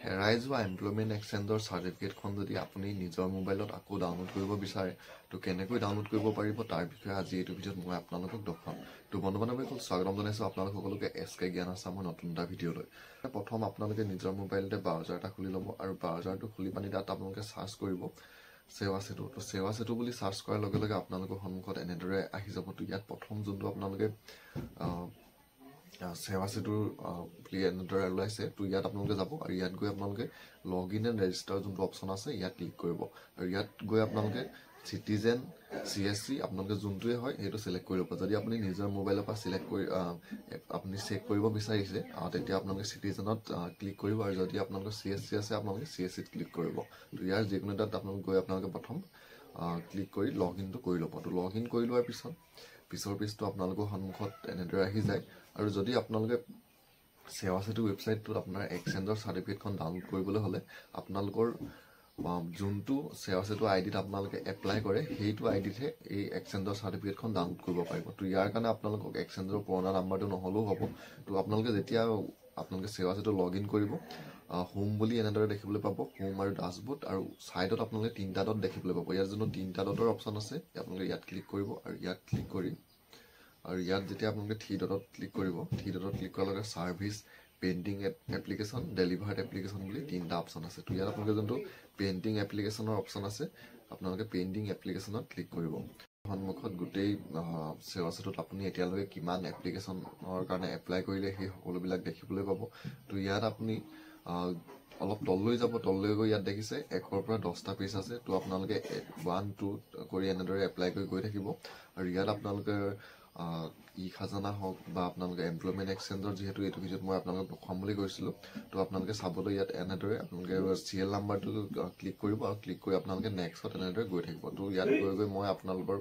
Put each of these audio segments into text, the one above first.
হেৰাই যোৱা এমপ্লয়মেণ্ট এক্সচেঞ্জৰ চাৰ্টিফিকেটখন যদি আপুনি নিজৰ মোবাইলত আকৌ ডাউনলোড কৰিব বিচাৰে তো কেনেকৈ ডাউনলোড কৰিব পাৰিব তাৰ বিষয়ে আজি এইটো ভিডিঅ'ত মই আপোনালোকক দেখুৱাম। তো বন্ধু-বান্ধৱীসকল স্বাগতম জনাইছোঁ আপোনালোক সকলোকে SK জ্ঞান আছামৰ নতুন এটা ভিডিঅ'লৈ। প্ৰথম আপোনালোকে নিজৰ মোবাইলতে ব্ৰাউজাৰ এটা খুলি ল'ব আৰু ব্ৰাউজাৰটো খুলি পানি তাত আপোনালোকে সাৰ্চ কৰিব সেৱা সেতু। তো সেৱা সেতু বুলি সাৰ্চ কৰাৰ লগে লগে আপোনালোকৰ সন্মুখত এনেদৰে আহি যাব। তো ইয়াত প্ৰথম যোনটো আপোনালোকে সেৱা সেতুৰ বুলি এনেদৰে ওলাইছে। তো ইয়াত আপোনালোকে যাব আৰু ইয়াত গৈ আপোনালোকে লগ ইন এণ্ড ৰেজিষ্টাৰ যোনটো অপশ্যন আছে ইয়াত ক্লিক কৰিব আৰু ইয়াত গৈ আপোনালোকে চিটিজেন CSC আপোনালোকে যোনটোৱে হয় সেইটো সিলেক্ট কৰি ল'ব। যদি আপুনি নিজৰ মোবাইলৰ পৰা সিলেক্ট কৰি আপুনি চেক কৰিব বিচাৰিছে তেতিয়া আপোনালোকে চিটিজেনত ক্লিক কৰিব আৰু যদি আপোনালোকৰ CSC আছে আপোনালোকে CSCত ক্লিক কৰিব। তো ইয়াৰ যিকোনো এটাত আপোনালোকে গৈ আপোনালোকে প্ৰথম ক্লিক কৰি লগ ইনটো কৰি ল'ব। তো লগ ইন কৰি লোৱাৰ পিছৰ পেজটো আপোনালোকৰ সন্মুখত এনেদৰে আহি যায়। আৰু যদি আপোনালোকে সেৱা সেতু ৱেবছাইটটোত আপোনাৰ এক্সচেঞ্জৰ চাৰ্টিফিকেটখন ডাউনলোড কৰিবলৈ হ'লে আপোনালোকৰ যোনটো সেৱা সেতু আইডিত আপোনালোকে এপ্লাই কৰে সেইটো আইডিতহে এই এক্সচেঞ্জৰ চাৰ্টিফিকেটখন ডাউনলোড কৰিব পাৰিব। তো ইয়াৰ কাৰণে আপোনালোকক এক্সচেঞ্জৰ পুৰণা নাম্বাৰটো নহ'লেও হ'ব। তো আপোনালোকে যেতিয়া আপোনালোকে সেৱা সেতু লগ ইন কৰিব হোম বুলি এনেদৰে দেখিবলৈ পাব, হোম আৰু ডাছবোৰ্ড আৰু ছাইডত আপোনালোকে 3টা ডট দেখিবলৈ পাব। ইয়াত যোনটো 3টা ডটৰ অপশ্যন আছে আপোনালোকে ইয়াত ক্লিক কৰিব আৰু ইয়াত ক্লিক কৰি আৰু ইয়াত যেতিয়া আপোনালোকে 3 ডটত ক্লিক কৰিব 3 ডটত ক্লিক কৰাৰ লগে service painting application delivered application বুলি 3টা অপশ্যন আছে। তো ইয়াত আপোনালোকে যোনটো পেইণ্টিং এপ্লিকেশ্যনৰ অপশ্যন আছে আপোনালোকে পেইণ্টিং এপ্লিকেশ্যনত ক্লিক কৰিব। সন্মুখত গোটেই সেৱা সেতুত আপুনি এতিয়ালৈকে কিমান এপ্লিকেশ্যনৰ কাৰণে এপ্লাই কৰিলে সেই সকলোবিলাক দেখিবলৈ পাব। তো ইয়াত আপুনি অলপ তললৈ যাব, তললৈ গৈ ইয়াত দেখিছে 1ৰ পৰা 10টা পেজ আছে। তো আপোনালোকে 1, 2 কৰি এনেদৰে এপ্লাই কৰি গৈ থাকিব আৰু ইয়াত আপোনালোকে ই খাজানা হওক বা আপোনালোকে এমপ্লয়মেণ্ট এক্সচেঞ্জৰ যিহেতু এইটো ভিডিঅ'ত মই আপোনালোকক দেখুৱাম বুলি কৈছিলোঁ। তো আপোনালোকে চাবলৈ ইয়াত এনেদৰে আপোনালোকে CL নাম্বাৰটো ক্লিক কৰিব আৰু ক্লিক কৰি আপোনালোকে নেক্সটত এনেদৰে গৈ থাকিব। তো ইয়াত গৈ মই আপোনালোকৰ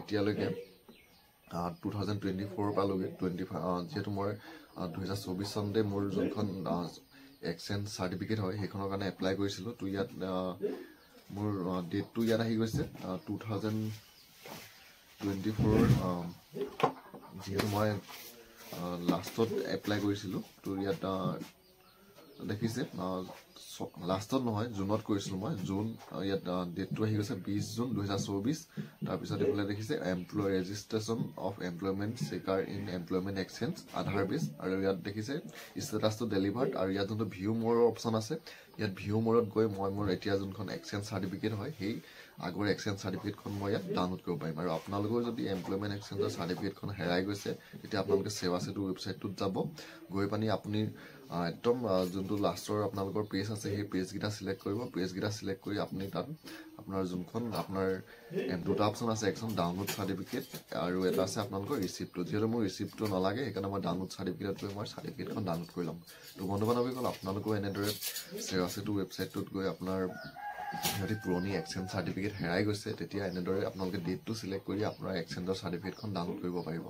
এতিয়ালৈকে 2024 পালোগে 25 যিহেতু মই 2024 চনতে মোৰ যোনখন এক্সচেঞ্জ চাৰ্টিফিকেট হয় সেইখনৰ কাৰণে এপ্লাই কৰিছিলোঁ। তো ইয়াত মোৰ ডেটটো ইয়াত আহি গৈছে 2024 যিহেতু মই লাষ্টত এপ্লাই কৰিছিলোঁ। তো ইয়াত দেখিছে লাষ্টত নহয় জুনত কৰিছিলোঁ মই জুন। ইয়াত ডেটটো আহি গৈছে 20 জুন 2024। তাৰপিছত এইফালে দেখিছে registration of employment seeker in employment exchange Aadhaar base আৰু ইয়াত দেখিছে ষ্টেটাছটো ডেলিভাৰ্ড আৰু ইয়াত যোনটো ভিউ মোৰৰ অপশ্যন আছে ইয়াত ভিউ মোৰত গৈ মই মোৰ এতিয়া যোনখন এক্সচেঞ্জ চাৰ্টিফিকেট হয় সেই আগৰ এক্সচেঞ্জ চাৰ্টিফিকেটখন মই ইয়াত ডাউনলোড কৰিব পাৰিম। আৰু আপোনালোকৰ যদি এমপ্লয়মেণ্ট এক্সচেঞ্জৰ চাৰ্টিফিকেটখন হেৰাই গৈছে তেতিয়া আপোনালোকে সেৱা সেতু ৱেবছাইটটোত যাব, গৈ পানি আপুনি একদম যোনটো লাষ্টৰ আপোনালোকৰ পেজ আছে সেই পেজকেইটা সিলেক্ট কৰিব। পেজকেইটা সিলেক্ট কৰি আপুনি তাত আপোনাৰ যোনখন আপোনাৰ 2টা অপশ্যন আছে, এখন ডাউনলোড চাৰ্টিফিকেট আৰু এটা আছে আপোনালোকৰ ৰিচিপ্টটো। যিহেতু মোৰ ৰিচিপ্টটো নালাগে সেইকাৰণে মই ডাউনলোড চাৰ্টিফিকেটত গৈ মই চাৰ্টিফিকেটখন ডাউনলোড কৰি ল'ম। তো বন্ধু-বান্ধৱীসকল আপোনালোকেও এনেদৰে সেৱা সেতু ৱেবছাইটটোত গৈ আপোনাৰ যদি পুৰণি এক্সচেঞ্জ চাৰ্টিফিকেট হেৰাই গৈছে তেতিয়া এনেদৰে আপোনালোকে ডেটটো সিলেক্ট কৰি আপোনাৰ এক্সচেঞ্জৰ চাৰ্টিফিকেটখন ডাউনলোড কৰিব পাৰিব।